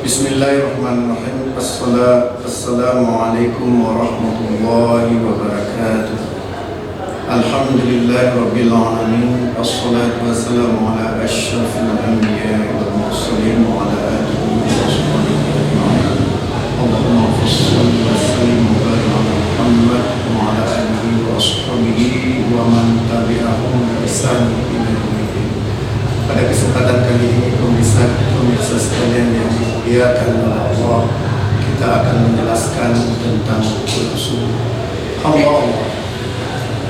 Bismillahirrahmanirrahim. Assalamualaikum warahmatullahi wabarakatuh. Alhamdulillahirabbil alamin. Wassalatu wassalamu ala asyrafil anbiya'i wal mursalin wa ala alihi wa sahbihi ajma'in. Allahumma shalli wa sallim wa barik ala Muhammad wa ala alihi wa sahbihi wa man tabi'ahum bi ihsan ila yaumil. Pada kesempatan kali ini pemirsa sekalian yang dimuliakan oleh Allah, kita akan menjelaskan tentang qunut subuh. Allah,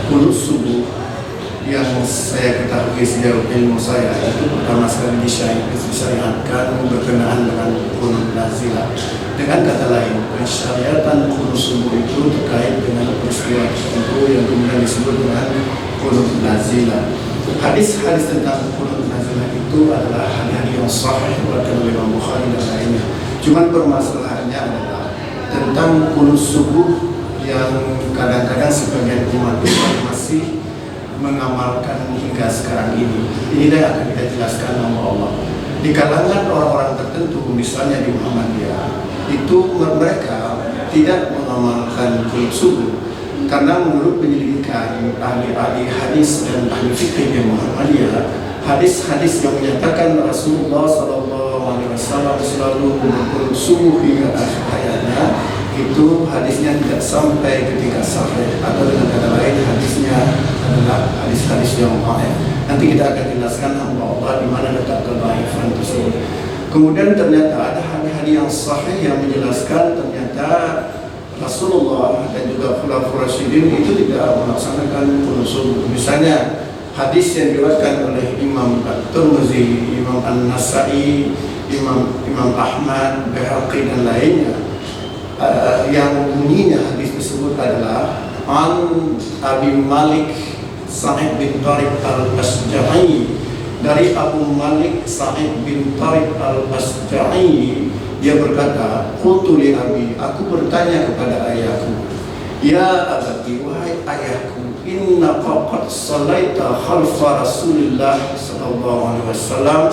qunut subuh yang saya ketahui sejauh ilmu saya itu pertama sekali disyariatkan berkenaan dengan qunut nazilah. Dengan kata lain, pensyariatan qunut subuh itu terkait dengan peristiwa tertentu yang kemudian disebut dengan qunut nazilah. Hadis-hadis tentang qunut nazilah itu adalah hadis yang sahih diriwayatkan oleh Imam Bukhari dan lainnya. Cuman permasalahannya adalah tentang qunut subuh yang kadang-kadang sebagian umat Islam masih mengamalkan hingga sekarang ini. Inilah yang akan kita jelaskan nama Allah. Di kalangan orang-orang tertentu, misalnya di Muhammadiyah, itu mereka tidak mengamalkan qunut subuh. Karena menurut penyelidikan ahli-ahli hadis dan ahli fikih yang Muhammadiyah, hadis-hadis yang menyatakan Rasulullah SAW selalu berqunut subuh hingga akhir hayatnya, itu hadisnya tidak sampai ketika sahih, atau dengan kata lain hadisnya adalah hadis-hadis yang dhaif. Nanti kita akan jelaskan Allah di mana letak kedhaifan tersebut. Kemudian ternyata ada hadis-hadis yang sahih yang menjelaskan ternyata Rasulullah dan juga khulafaur rasyidin itu tidak melaksanakan qunut subuh. Misalnya hadis yang diriwayatkan oleh Imam At-Tirmidzi, Imam An-Nasa'i, Imam Ahmad, Baihaqi dan lainnya, yang bunyinya hadis tersebut adalah An Abi Malik Sa'id bin Tariq al-Asja'i, dari Abu Malik Sa'id bin Tariq al-Asja'i. Dia berkata, qultu li abi, aku bertanya kepada ayahku, ya abati, wahai ayahku, inna qad salaita khalfa Rasulillah sallallahu alaihi wasallam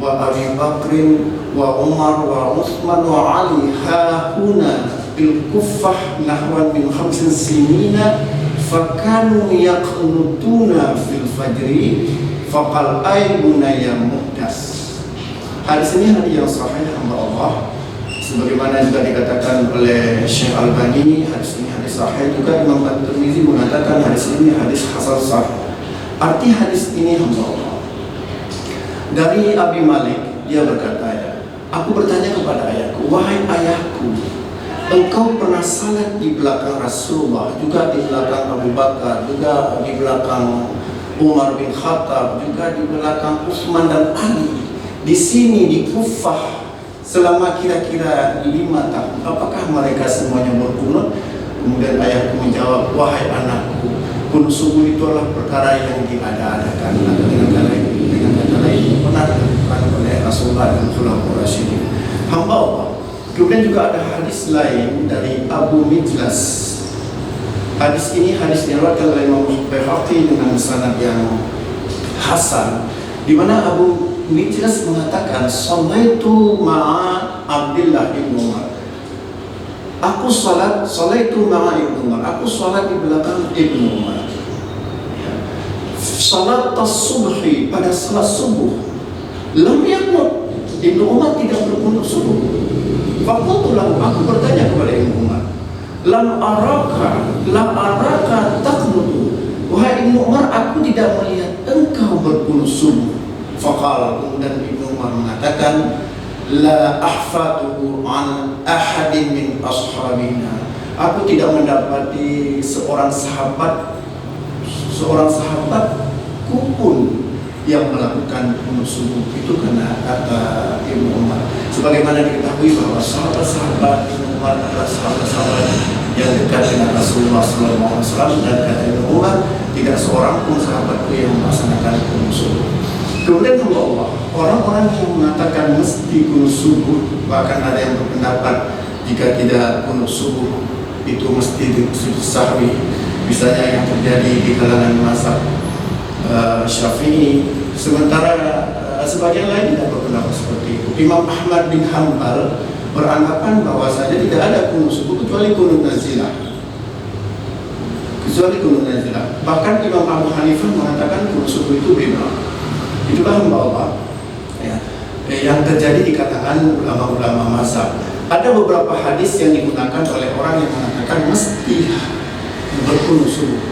wa Abi Bakrin wa Umar wa Utsman wa Ali hahuna bil Kuffah nahwan min 5 sinina fakanu yaqnutuna fil fajri faqal ay bunayya muhdas. Hadis ini hadis yang sahih hamba Allah, sebagaimana juga dikatakan oleh Syekh Albani. Hadis ini hadis sahih juga. Imam At-Tirmidzi mengatakan hadis ini hadis hasan sahih. Arti hadis ini hamba Allah, dari Abi Malik, dia berkata, ya, aku bertanya kepada ayahku, wahai ayahku, engkau pernah salat di belakang Rasulullah, juga di belakang Abu Bakar, juga di belakang Umar bin Khattab, juga di belakang Utsman dan Ali, di sini di Kufah selama kira-kira 5 tahun. Apakah mereka semuanya berqunut? Kemudian ayahku menjawab, wahai anakku, qunut subuh itu adalah perkara yang diada-adakan. Dengan kata lain pernah dilakukan oleh Rasulullah dan khulafaur rasyidin, hamba Allah. Kemudian juga ada hadis lain dari Abu Mijlas. Hadis ini hadis yang diriwayatkan oleh Imam Baihaqi dengan sanad yang hasan, di mana Abu Mijlas mengatakan, sallaitu ma'a Abdullah bin Umar. Aku sallaitu ma'a Ibnu Umar. Aku salat di belakang Ibnu Umar. Salat as-subhi, pada salat subuh. Lam yaqnut. Ibnu Umar tidak berqunut subuh. Faqultu lahu, aku bertanya kepada Ibnu Umar, lam araka taqnutu. Wahai Ibnu Umar, aku tidak melihat engkau berqunut subuh. Faqala, kemudian Ibnu Umar mengatakan, la ahfatuhu an ahadin min ashabina. Aku tidak mendapati seorang sahabatku pun yang melakukan qunut subuh. Itu karena kata Ibnu Umar. Sebagaimana diketahui bahwa sahabat-sahabat Ibnu Umar adalah sahabat-sahabat yang dekat dengan Rasulullah SAW, dan kata Ibnu Umar, tidak seorang pun sahabatku yang melaksanakan qunut subuh. Kemudian Allah, orang-orang yang mengatakan mesti qunut subuh, bahkan ada yang berpendapat jika tidak qunut subuh itu mesti sujud sahwi. Misalnya yang terjadi di kalangan mazhab Syafi'i, sementara sebagian lain tidak berpendapat seperti itu. Imam Ahmad bin Hanbal beranggapan bahwasanya tidak ada kunut subuh kecuali kunut nazilah. Bahkan Imam Abu Hanifah mengatakan kunut subuh itu bid'ah. Itulah hamba Allah ya, yang terjadi di kalangan ulama-ulama mazhab. Ada beberapa hadis yang digunakan oleh orang yang mengatakan mesti berkunut subuh,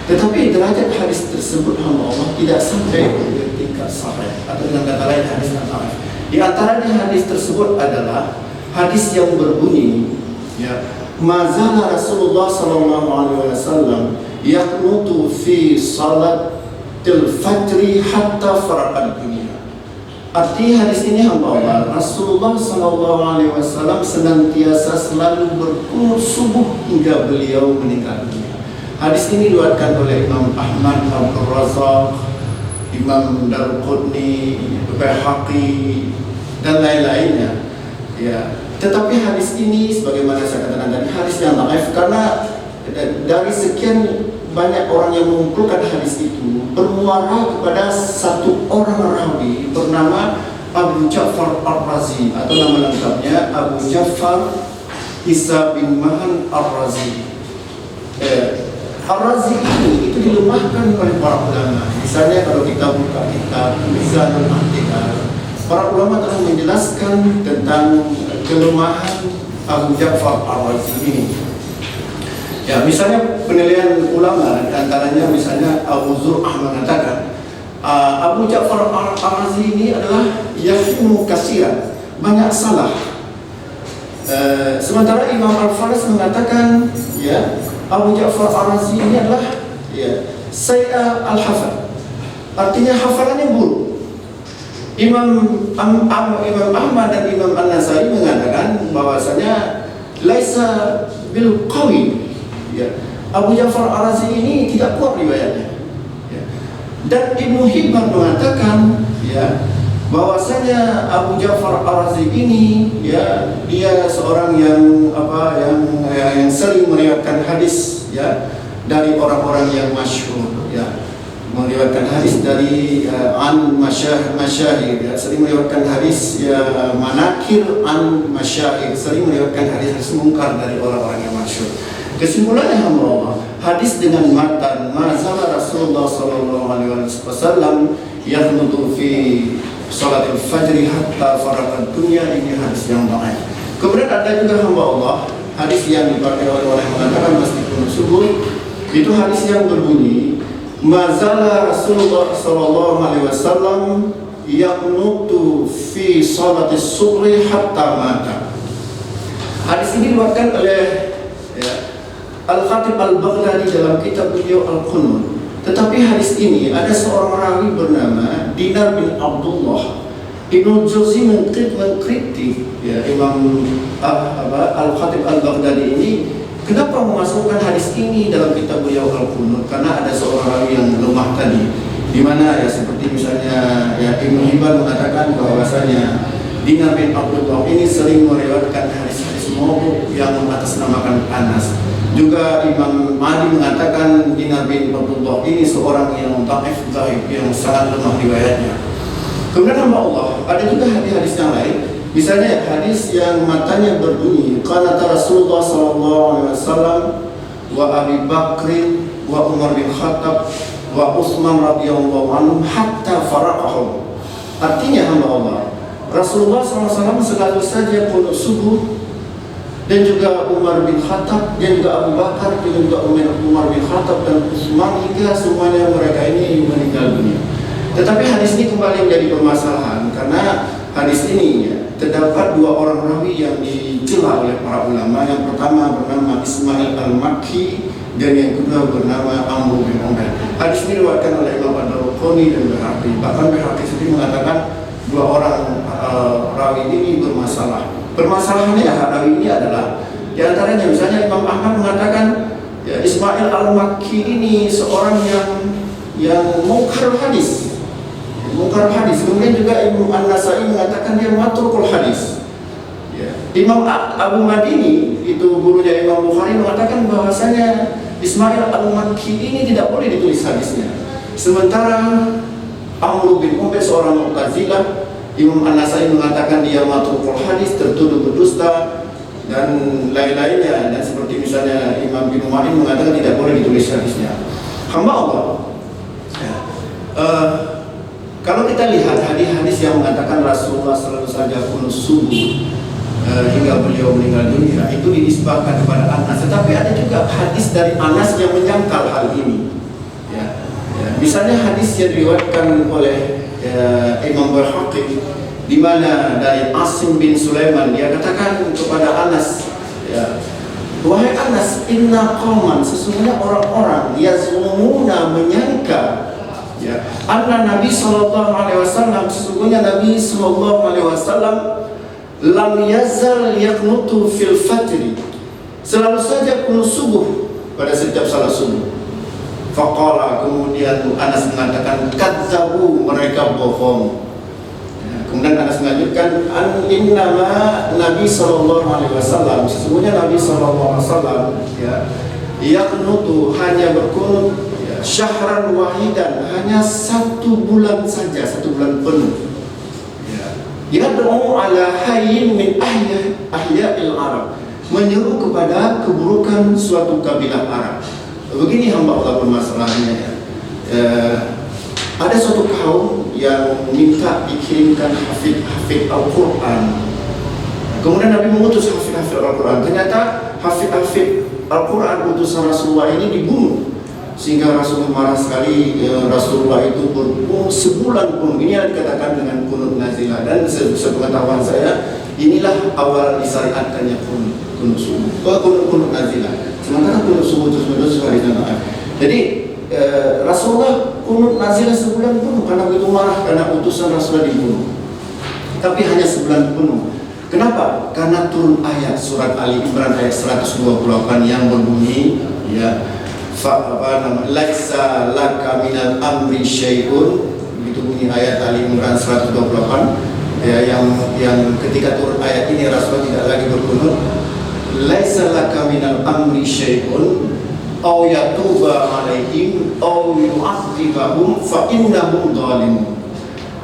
tetapi derajat hadis tersebut hamba Allah tidak sampai ke tingkat sahih, atau dengan kata lain hadis yang sahih. Di antaranya hadis tersebut adalah hadis yang berbunyi ya, mazala Rasulullah sallallahu alaihi wasallam yaqnutu fi salatil fajri hatta faraqad dunia. Arti hadis ini hamba Allah, Rasulullah sallallahu alaihi wasallam senantiasa selalu berkunut subuh hingga beliau meninggal dunia. Hadis ini diriwayatkan oleh Imam Ahmad, Abdul Razak, Imam Daruqutni, Baihaqi dan lain-lainnya. Ya, tetapi hadis ini sebagaimana saya katakan tadi hadis yang dhaif, karena dari sekian banyak orang yang mengumpulkan hadis itu bermuara kepada satu orang rawi bernama Abu Ja'far Ar-Razi, atau nama lengkapnya Abu Ja'far Isa bin Mahan Ar-Razi. Ar-Razi ini itu dilemahkan oleh para ulama. Misalnya kalau kita buka kitab Mizanul I'tidal, para ulama telah menjelaskan tentang kelemahan Abu Ja'far Ar-Razi ini. Ya, misalnya penilaian ulama, antaranya misalnya Abu Zur'ah mengatakan Abu Ja'far Ar-Razi ini adalah yahimu kasiran, banyak salah. Sementara Imam Al-Faris mengatakan ya, Abu Ja'far Ar-Razi ini adalah ya, Sayya al-Hafal, artinya hafalannya buruk. Imam Ahmad dan Imam An-Nasai mengatakan bahwasanya laisa bil qawi ya, Abu Ja'far Ar-Razi ini tidak kuat riwayatnya ya. Dan Ibnu Hibban mengatakan ya, bahwasanya Abu Ja'far Ar-Razi ini ya, dia seorang yang yang sering meriwayatkan hadis ya dari orang-orang yang masyhur ya, meriwayatkan hadis dari an masyahir ya, sering meriwayatkan hadis ya, manakir an masyahir, sering meriwayatkan hadis mungkar dari orang-orang yang masyhur. Kesimpulannya hamba Allah, hadis dengan matan mazala Rasulullah sallallahu alaihi wasallam yaqnutu fi salatil fajri hatta faraqad dunya, ini hadis yang dhaif. Kemudian ada juga hamba Allah, hadis yang dipakai oleh orang yang mengatakan meskipun subuh, itu hadis yang berbunyi mazala Rasulullah sallallahu alaihi wasallam yaqnutu fi salatis subhi hatta mata. Hadis ini diriwayatkan oleh ya, Al-Khatib Al-Baghdadi dalam kitab beliau Al-Qunut. Tetapi hadis ini ada seorang rawi bernama Dinar bin Abdullah. Ibnu Jauzi mengkritik ya, Imam Al-Khatib Al-Baghdadi ini, kenapa memasukkan hadis ini dalam kitab beliau Al-Qunut? Karena ada seorang rawi yang lemah tadi, di mana ya seperti misalnya ya, Ibnu Hibban mengatakan bahwasanya Dinar bin Abdullah ini sering meriwayatkan hadis-hadis mauquf yang mengatasnamakan Anas. Juga Imam Mahdi mengatakan Dinar bin Abdullah ini seorang yang dhaif, yang sangat lemah riwayatnya. Kemudian hamba Allah, ada juga hadis-hadis yang lain. Misalnya hadis yang matanya berbunyi qanata Rasulullah sallallahu alaihi wasallam wa Abi Bakr wa Umar bin Khattab wa Utsman radhiyallahu anhum hatta faraqahum. Artinya hamba Allah, Rasulullah SAW selalu saja qunut subuh, dan juga Umar bin Khattab, dan juga Abu Bakar, dan juga Umar bin Khattab dan Utsman, hingga semuanya mereka ini meninggal dunia. Tetapi hadis ini kembali menjadi permasalahan karena hadis ini ya, terdapat dua orang rawi yang dicela oleh para ulama. Yang pertama bernama Ismail Al-Makki, dan yang kedua bernama Amr bin Umair. Hadis ini diriwayatkan oleh Imam Ad-Darqutni dan Baihaqi. Bahkan Baihaqi sendiri mengatakan dua orang rawi ini bermasalah. Permasalahannya rawi ini adalah di antaranya misalnya Imam Ahmad mengatakan ya, Ismail Al-Makki ini seorang yang mungkar hadis. Kemudian juga Imam An-Nasai mengatakan dia matrukul hadis. Ya. Imam Abu Madini, itu gurunya Imam Bukhari, mengatakan bahwasanya Ismail Al-Makki ini tidak boleh ditulis hadisnya. Sementara Amr bin Umair seorang Mu'tazilah Imam An-Nasai mengatakan dia matrukul hadis, tertuduh berdusta dan lain-lainnya. Dan seperti misalnya Imam bin Ma'in mengatakan tidak boleh ditulis hadisnya. Hamba Allah. Kalau kita lihat hadis-hadis yang mengatakan Rasulullah selalu saja kunut subuh hingga beliau meninggal dunia, itu dinisbahkan kepada Anas. Tetapi ada juga hadis dari Anas yang menyangkal hal ini. Misalnya hadis yang diriwayatkan oleh Imam Baihaqi, di mana dari Asim bin Sulaiman, dia katakan kepada Anas, wahai Anas, inna qauman, sesungguhnya orang-orang yazumuna, menyangka anna Nabi sallallahu alaihi wasallam, sesungguhnya Nabi sallallahu alaihi wasallam lam yazal yaqnutu fil fajri, selalu saja kunut subuh pada setiap salat subuh. Faqala, kemudian Anas mengatakan kadzabu, mereka bohong. Kemudian Anas melanjutkan, innama Nabi sallallahu alaihi wasallam, sesungguhnya Nabi sallallahu alaihi wasallam yaqnutu, hanya berkunut syahran wahidan, hanya 1 bulan saja, 1 bulan penuh. Yad'u ala hayyin min ahya'il Arab, menyeru kepada keburukan suatu kabilah Arab. Begini hamba Allah permasalahannya, ada suatu kaum yang minta dikirimkan hafid Al-Quran. Kemudian Nabi mengutus hafid Al-Quran. Ternyata hafid Al-Quran utusan Rasulullah ini dibunuh, sehingga Rasulullah marah sekali. Rasulullah itu berbunuh sebulan pun. Ini yang dikatakan dengan kunut nazilah. Dan sepengetahuan saya, inilah awal disyariatkannya kunut nazilah. Sementara kunut subuh terus hari Jumat. Jadi Rasulullah kunut nazilah sebulan penuh karena begitu marah karena utusan Rasulullah dibunuh. Tapi hanya sebulan penuh. Kenapa? Karena turun ayat surat Ali Imran ayat 128 yang berbunyi, laisa laka minal amri syai'un. Begitu bunyi ayat Ali Imran 128, yang ketika turun ayat ini Rasulullah tidak lagi berkunut. Laisa laka minal amri syai'un aw yatuba alaihim aw yu'adzibahum fa innahum zalimun.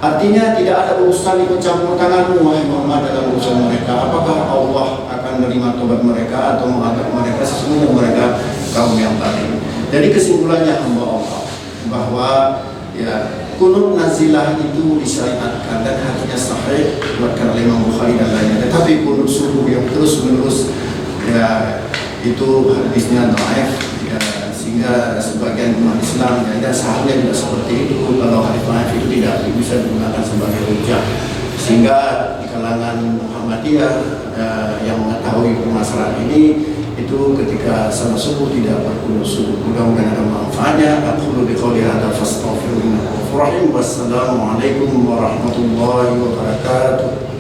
Artinya tidak ada urusan ikut campur tanganmu wahai Muhammad dalam urusan mereka. Apakah Allah akan menerima tobat mereka atau mengadab mereka? Sesungguhnya mereka kaum yang zalim. Jadi kesimpulannya hamba Allah bahwa kunut nazilah itu disyariatkan dan hadisnya sahih diriwayatkan oleh Imam Bukhari dan lainnya. Tetapi kunut subuh yang terus menerus itu hadisnya dhaif, sehingga sebagian umat Islam dan sahabatnya juga seperti itu. Kalau hadis dhaif itu tidak bisa digunakan sebagai hujah, sehingga di kalangan Muhammadiyah yang mengetahui permasalahan ini, itu ketika salat subuh tidak berkunut subuh. Mudah-mudahan ada manfaatnya. Aqulu biqouli hadza fastaghfirullaha. Wassalamualaikum warahmatullahi wabarakatuh.